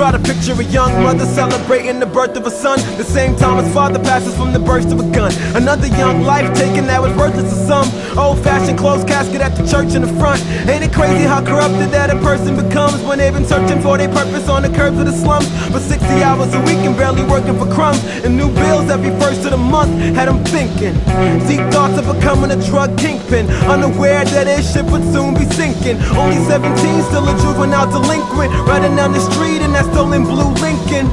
Try to picture a young mother celebrating the birth of a son, the same time his father passes from the burst of a gun. Another young life taken that was worthless to some. Old-fashioned closed casket at the church in the front. Ain't it crazy how corrupted that a person becomes when they've been searching for their purpose on the curbs of the slums for 60 hours a week and barely working for crumbs, and new bills every first of the month had them thinking deep thoughts of becoming a drug kingpin, unaware that his ship would soon be sinking. Only 17, still a juvenile delinquent, riding down the street in that stolen blue Lincoln.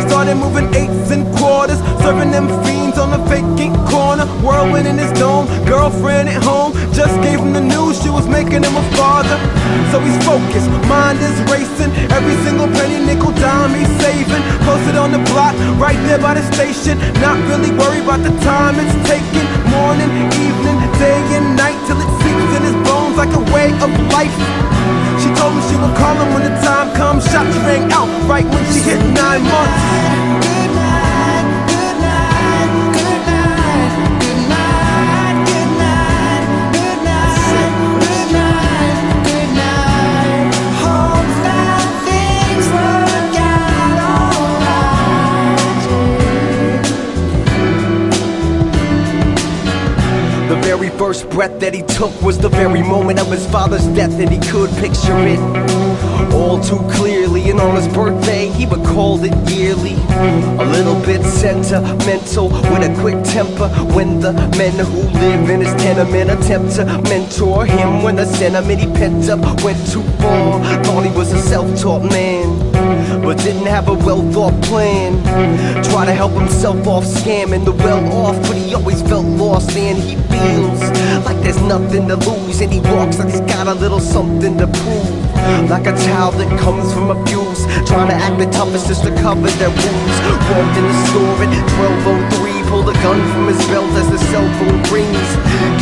Started moving eighths and quarters, serving them fiends on the vacant corner. Whirlwind in his dome, girlfriend at home just gave him the news she was making him a father. So he's focused, mind is racing, every single penny, nickel, dime he's saving. Posted on the block, right there by the station, not really worried about the time it's taking. Morning, evening, day and night, till it seeps in his bones like a way of life. She told me she would call him when the time comes. Shots rang out right when she hit 9 months. The very first breath that he took was the very moment of his father's death, and he could picture it all too clearly. And on his birthday he recalled it yearly. A little bit sentimental, with a quick temper, when the men who live in his tenement attempt to mentor him. When the sentiment he pent up went too far, thought he was a self-taught man, but didn't have a well-thought plan. Try to help himself off scamming the well-off, but he always felt lost. And he feels like there's nothing to lose, and he walks like he's got a little something to prove. Like a child that comes from abuse, trying to act the toughest just to cover their wounds. Walked in the store at 12:03, pulled a gun from his belt as the cell phone rings.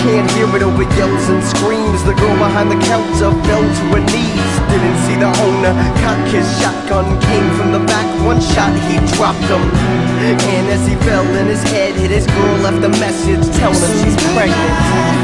Can't hear it over yells and screams. The girl behind the counter fell to her knees. Didn't see the owner cock his shotgun, came from the back, one shot he dropped him. And as he fell in his head, hit his girl, left a message telling him she's pregnant.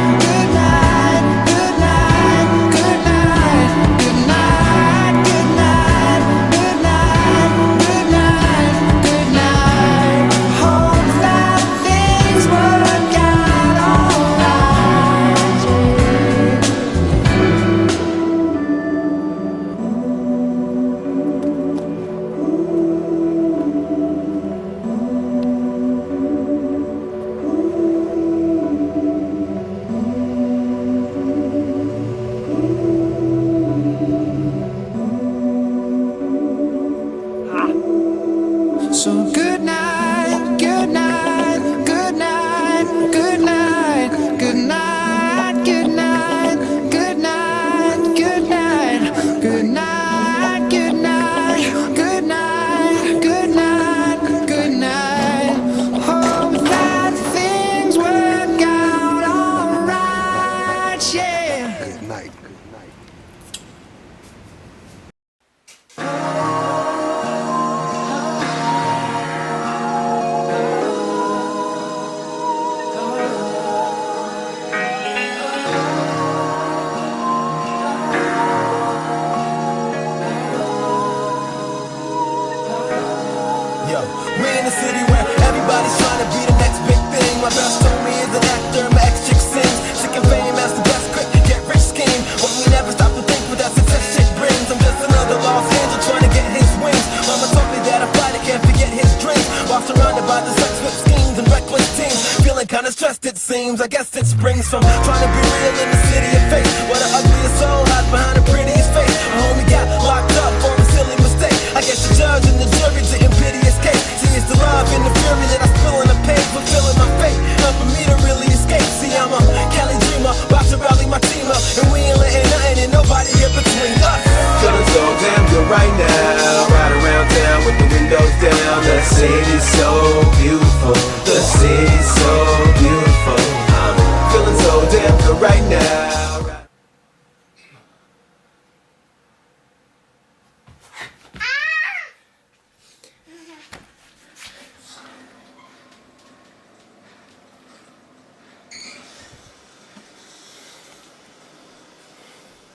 So good night, good night, good night, good night, good night, good night, good night, good night, good night, good night, good night, good night, good night. Hope that things work out alright, yeah. Good night, good night. Yo, we in a city where everybody's trying to be the next big thing. My best homie is an actor, my ex-chick sings. Seeking fame as the best quick get rich scheme. But we never stop to think what that success shit brings. I'm just another lost angel trying to get his wings. Mama told me that a fighter can't forget his dreams, while surrounded by the sex with schemes and reckless teams. Feeling kinda stressed it seems. I guess it springs from trying to be real in the city of fate, where the ugliest soul hides behind the prettiest face. A homie got locked up for a silly mistake. I guess the judge and the jury didn't pity his case. See, it's the love and the fury that I spill in the page, fulfilling my fate, not for me to really escape. See, I'm a Cali dreamer, about to rally my team up, and we ain't letting nothing and nobody get between us. Feeling so damn good right now, ride around town with the windows down. The city's so beautiful, the city's so beautiful. I'm feeling so damn good right now.